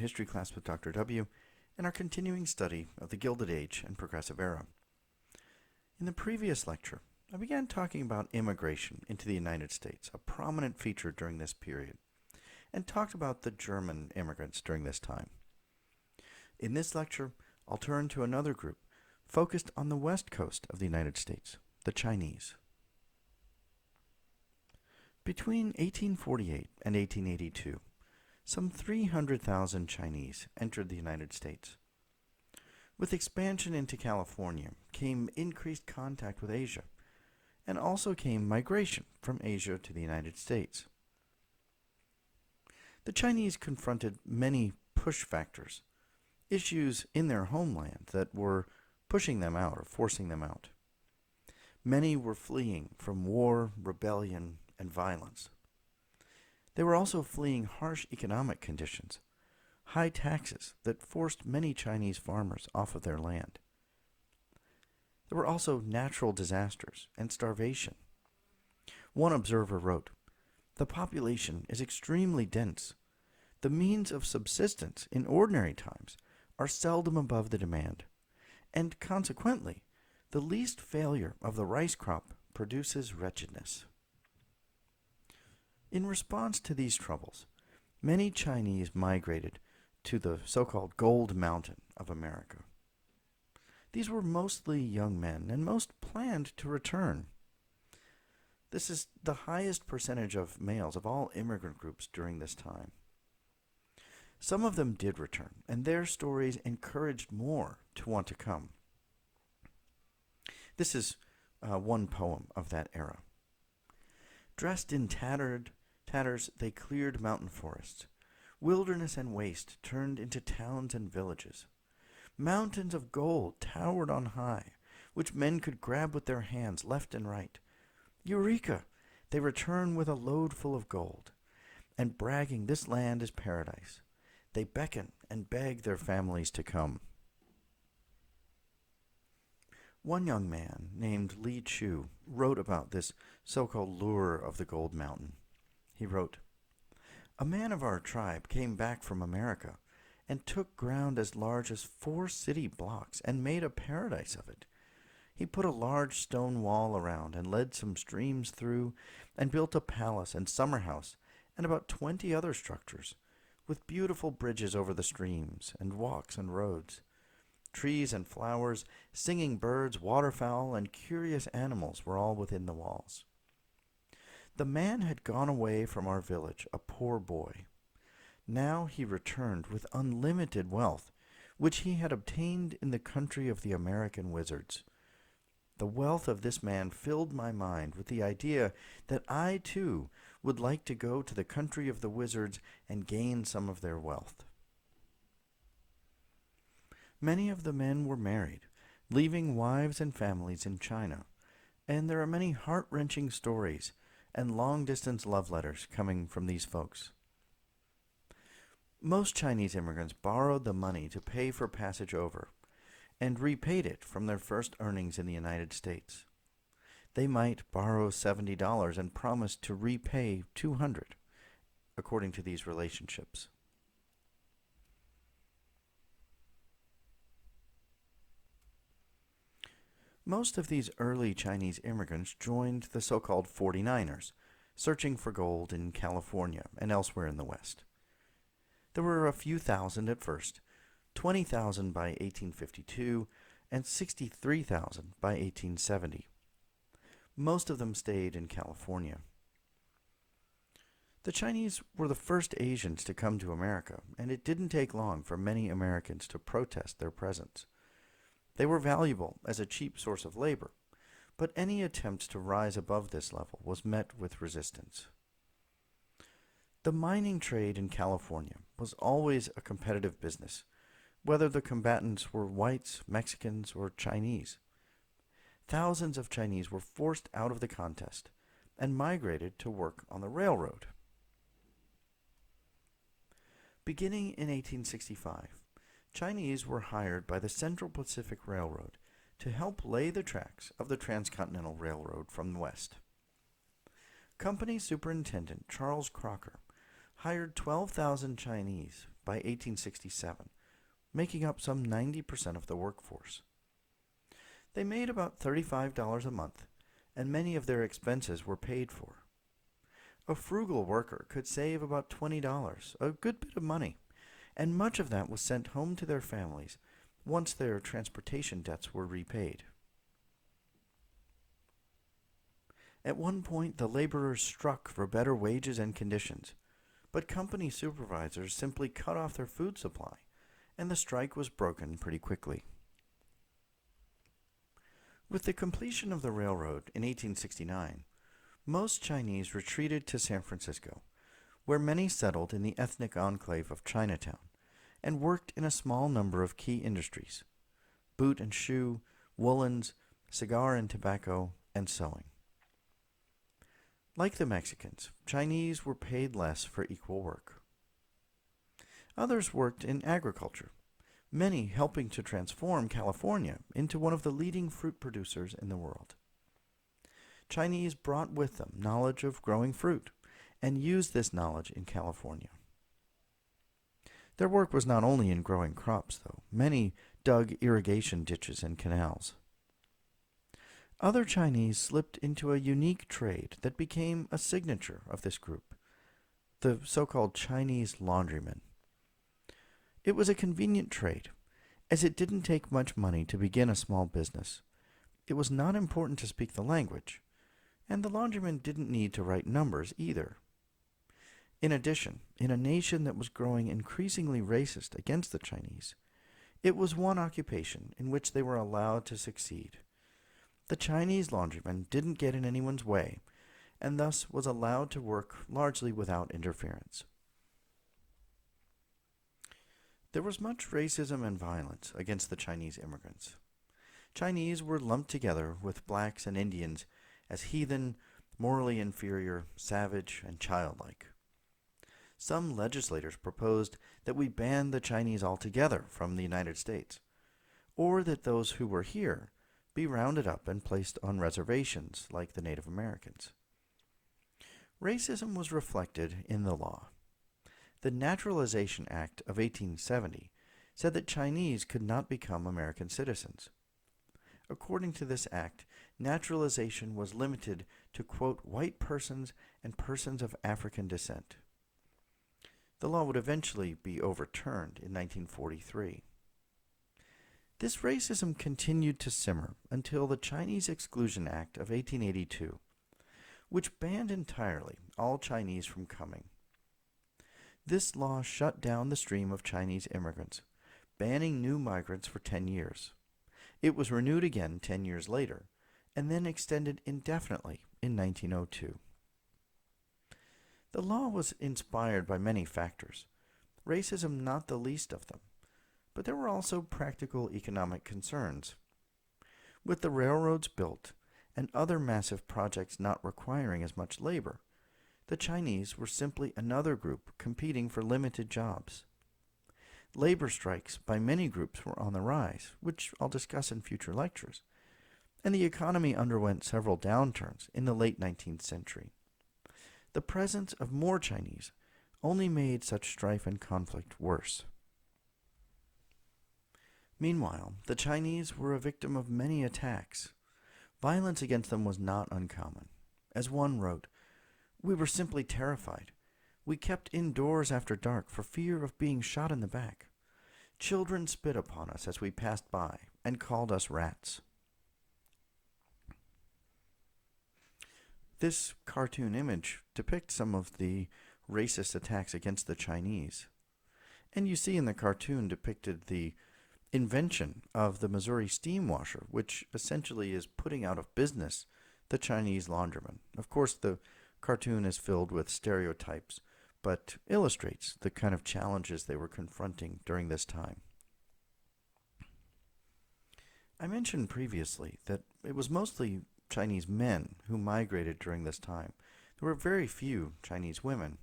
history class with Dr. W and our continuing study of the Gilded Age and Progressive Era. In the previous lecture, I began talking about immigration into the United States, a prominent feature during this period, and talked about the German immigrants during this time. In this lecture, I'll turn to another group focused on the west coast of the United States, the Chinese. Between 1848 and 1882, some 300,000 Chinese entered the United States. With expansion into California came increased contact with Asia, and also came migration from Asia to the United States. The Chinese confronted many push factors, issues in their homeland that were pushing them out or forcing them out. Many were fleeing from war, rebellion, and violence. They were also fleeing harsh economic conditions, high taxes that forced many Chinese farmers off of their land. There were also natural disasters and starvation. One observer wrote, "The population is extremely dense. The means of subsistence in ordinary times are seldom above the demand, and consequently, the least failure of the rice crop produces wretchedness." In response to these troubles, many Chinese migrated to the so-called Gold Mountain of America. These were mostly young men, and most planned to return. This is the highest percentage of males of all immigrant groups during this time. Some of them did return, and their stories encouraged more to want to come. This is one poem of that era. Dressed in tatters, they cleared mountain forests. Wilderness and waste turned into towns and villages. Mountains of gold towered on high, which men could grab with their hands left and right. Eureka! They return with a load full of gold, and bragging this land is paradise. They beckon and beg their families to come. One young man named Li Chu wrote about this so-called lure of the Gold Mountain. He wrote, "A man of our tribe came back from America and took ground as large as 4 city blocks and made a paradise of it. He put a large stone wall around and led some streams through and built a palace and summer house and about 20 other structures, with beautiful bridges over the streams and walks and roads. Trees and flowers, singing birds, waterfowl, and curious animals were all within the walls. The man had gone away from our village, a poor boy. Now he returned with unlimited wealth, which he had obtained in the country of the American wizards. The wealth of this man filled my mind with the idea that I, too, would like to go to the country of the wizards and gain some of their wealth." Many of the men were married, leaving wives and families in China, and there are many heart-wrenching stories and long-distance love letters coming from these folks. Most Chinese immigrants borrowed the money to pay for passage over and repaid it from their first earnings in the United States. They might borrow $70 and promise to repay $200, according to these relationships. Most of these early Chinese immigrants joined the so-called 49ers, searching for gold in California and elsewhere in the West. There were a few thousand at first, 20,000 by 1852, and 63,000 by 1870. Most of them stayed in California. The Chinese were the first Asians to come to America, and it didn't take long for many Americans to protest their presence. They were valuable as a cheap source of labor, but any attempt to rise above this level was met with resistance. The mining trade in California was always a competitive business, whether the combatants were whites, Mexicans, or Chinese. Thousands of Chinese were forced out of the contest and migrated to work on the railroad. Beginning in 1865, Chinese were hired by the Central Pacific Railroad to help lay the tracks of the Transcontinental Railroad from the west. Company Superintendent Charles Crocker hired 12,000 Chinese by 1867, making up some 90% of the workforce. They made about $35 a month, and many of their expenses were paid for. A frugal worker could save about $20, a good bit of money, and much of that was sent home to their families once their transportation debts were repaid. At one point, the laborers struck for better wages and conditions, but company supervisors simply cut off their food supply, and the strike was broken pretty quickly. With the completion of the railroad in 1869, most Chinese retreated to San Francisco, where many settled in the ethnic enclave of Chinatown and worked in a small number of key industries: boot and shoe, woolens, cigar and tobacco, and sewing. Like the Mexicans, Chinese were paid less for equal work. Others worked in agriculture, many helping to transform California into one of the leading fruit producers in the world. Chinese brought with them knowledge of growing fruit and used this knowledge in California. Their work was not only in growing crops, though. Many dug irrigation ditches and canals. Other Chinese slipped into a unique trade that became a signature of this group, the so-called Chinese laundrymen. It was a convenient trade, as it didn't take much money to begin a small business. It was not important to speak the language, and the laundrymen didn't need to write numbers either. In addition, in a nation that was growing increasingly racist against the Chinese, it was one occupation in which they were allowed to succeed. The Chinese laundryman didn't get in anyone's way, and thus was allowed to work largely without interference. There was much racism and violence against the Chinese immigrants. Chinese were lumped together with blacks and Indians as heathen, morally inferior, savage, and childlike. Some legislators proposed that we ban the Chinese altogether from the United States, or that those who were here be rounded up and placed on reservations like the Native Americans. Racism was reflected in the law. The Naturalization Act of 1870 said that Chinese could not become American citizens. According to this act, naturalization was limited to, quote, white persons and persons of African descent. The law would eventually be overturned in 1943. This racism continued to simmer until the Chinese Exclusion Act of 1882, which banned entirely all Chinese from coming. This law shut down the stream of Chinese immigrants, banning new migrants for 10 years. It was renewed again 10 years later, and then extended indefinitely in 1902. The law was inspired by many factors, racism not the least of them, but there were also practical economic concerns. With the railroads built and other massive projects not requiring as much labor, the Chinese were simply another group competing for limited jobs. Labor strikes by many groups were on the rise, which I'll discuss in future lectures, and the economy underwent several downturns in the late 19th century. The presence of more Chinese only made such strife and conflict worse. Meanwhile, the Chinese were a victim of many attacks. Violence against them was not uncommon. As one wrote, "We were simply terrified. We kept indoors after dark for fear of being shot in the back. Children spit upon us as we passed by and called us rats." This cartoon image depicts some of the racist attacks against the Chinese. And you see in the cartoon depicted the invention of the Missouri steam washer, which essentially is putting out of business the Chinese laundryman. Of course, the cartoon is filled with stereotypes, but illustrates the kind of challenges they were confronting during this time. I mentioned previously that it was mostly Chinese men who migrated during this time. There were very few Chinese women.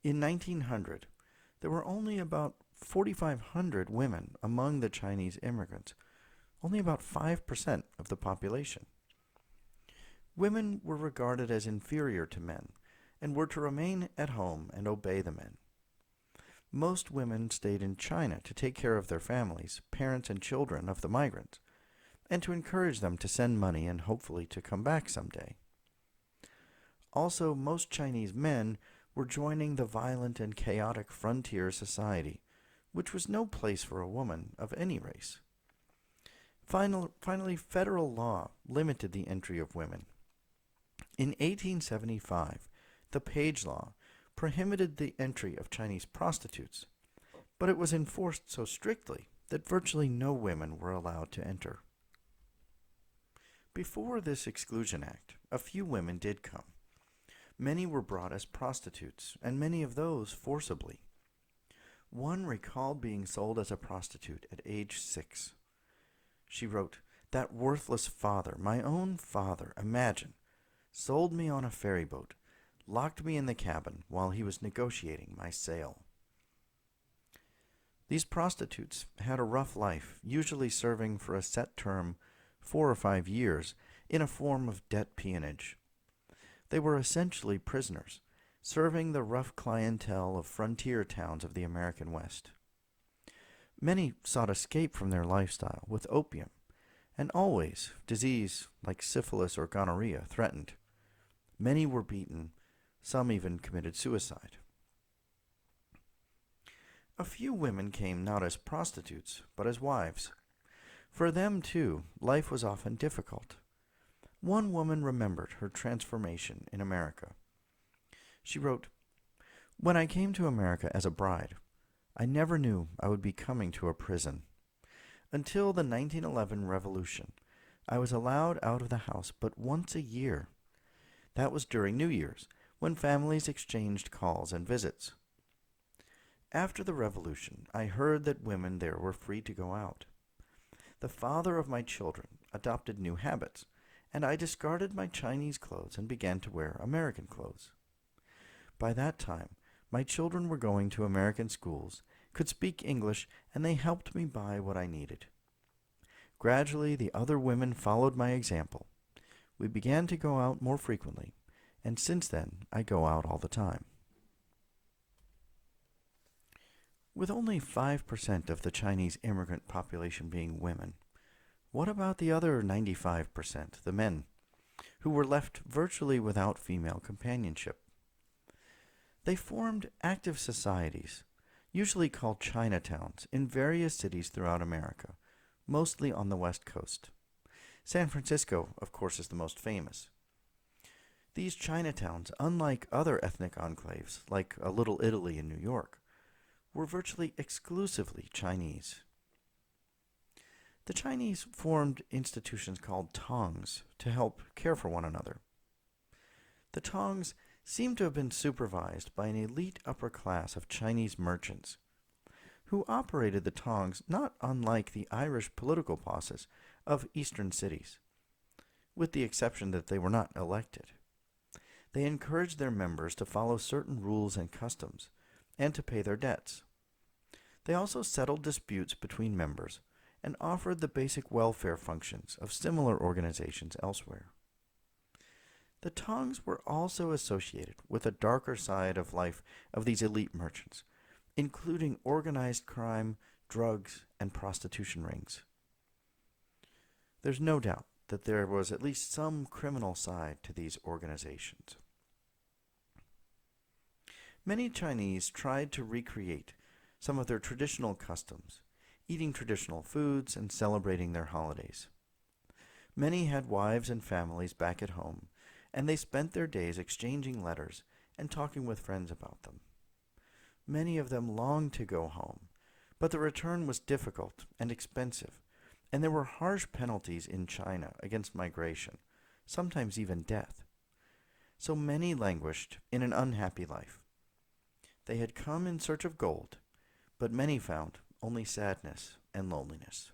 In 1900, there were only about 4,500 women among the Chinese immigrants, only about 5% of the population. Women were regarded as inferior to men and were to remain at home and obey the men. Most women stayed in China to take care of their families, parents and children of the migrants, and to encourage them to send money and hopefully to come back someday. Also, most Chinese men were joining the violent and chaotic frontier society, which was no place for a woman of any race. Finally, federal law limited the entry of women. In 1875, the Page Law prohibited the entry of Chinese prostitutes, but it was enforced so strictly that virtually no women were allowed to enter. Before this Exclusion Act, a few women did come. Many were brought as prostitutes, and many of those forcibly. One recalled being sold as a prostitute at age 6. She wrote, "That worthless father, my own father, imagine, sold me on a ferry boat, locked me in the cabin while he was negotiating my sale." These prostitutes had a rough life, usually serving for a set term 4 or 5 years in a form of debt peonage. They were essentially prisoners, serving the rough clientele of frontier towns of the American West. Many sought escape from their lifestyle with opium, and always disease like syphilis or gonorrhea threatened. Many were beaten, some even committed suicide. A few women came not as prostitutes, but as wives. For them, too, life was often difficult. One woman remembered her transformation in America. She wrote, "When I came to America as a bride, I never knew I would be coming to a prison. Until the 1911 revolution, I was allowed out of the house but once a year. That was during New Year's, when families exchanged calls and visits. After the revolution, I heard that women there were free to go out. The father of my children adopted new habits, and I discarded my Chinese clothes and began to wear American clothes. By that time, my children were going to American schools, could speak English, and they helped me buy what I needed. Gradually, the other women followed my example. We began to go out more frequently, and since then, I go out all the time." With only 5% of the Chinese immigrant population being women, what about the other 95%, the men, who were left virtually without female companionship? They formed active societies, usually called Chinatowns, in various cities throughout America, mostly on the West Coast. San Francisco, of course, is the most famous. These Chinatowns, unlike other ethnic enclaves, like a Little Italy in New York, were virtually exclusively Chinese. The Chinese formed institutions called tongs to help care for one another. The tongs seem to have been supervised by an elite upper class of Chinese merchants, who operated the tongs not unlike the Irish political bosses of eastern cities, with the exception that they were not elected. They encouraged their members to follow certain rules and customs, and to pay their debts. They also settled disputes between members and offered the basic welfare functions of similar organizations elsewhere. The tongs were also associated with a darker side of life of these elite merchants, including organized crime, drugs, and prostitution rings. There's no doubt that there was at least some criminal side to these organizations. Many Chinese tried to recreate some of their traditional customs, eating traditional foods and celebrating their holidays. Many had wives and families back at home, and they spent their days exchanging letters and talking with friends about them. Many of them longed to go home, but the return was difficult and expensive, and there were harsh penalties in China against migration, sometimes even death. So many languished in an unhappy life. They had come in search of gold, but many found only sadness and loneliness.